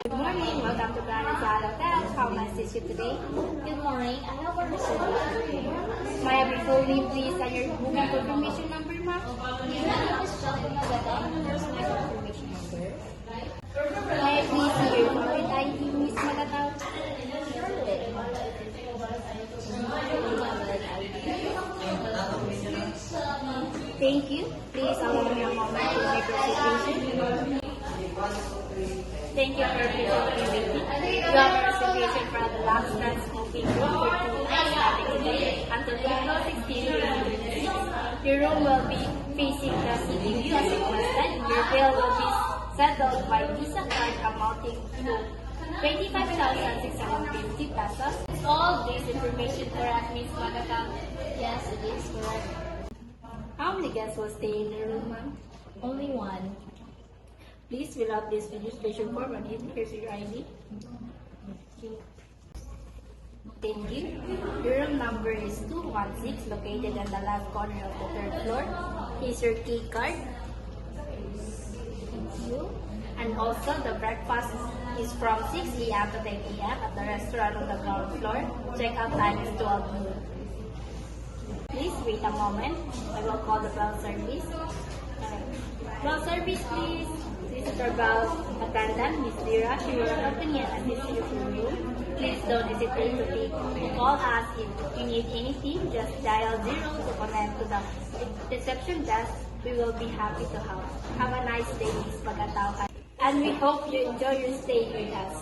Good morning. Welcome to Planet Hotel. How may I assist you today? Good morning. I have a reservation. May I have your full name, please, and your booking confirmation number, ma'am? My name is Shelton Magata, and here's my confirmation number. May I please see your corporate ID, Miss Magataw? Thank you. Please allow me a moment to make reservation. Thank you for patiently waiting. You have a reservation for the last night smoking room for 2 nights starting today until April 16, 2026. Your room will be facing the city view as requested. Your bill will be settled by Visa card amounting to 25,650 pesos. Is all this information correct, Ms. Magataw? Yes, it is correct. How many guests will stay in the room, ma'am? Only one. Please fill out this registration form and here's your ID. Thank you. Your room number is 216, located on the left corner of the 3rd floor. Here's your key card. Thank you. And also, the breakfast is from 6 a.m. to 10 a.m. at the restaurant on the ground floor. Check-out time is 12 noon. Please wait a moment. I will call the bell service. Bell service, please. This is our bell attendant, Miss Lira. She will open it and assist you to your room. Please don't hesitate to call us if you need anything. Just dial 0 to connect to the reception desk. We will be happy to help. Have a nice day, Miss Magataw. And we hope you enjoy your stay with us.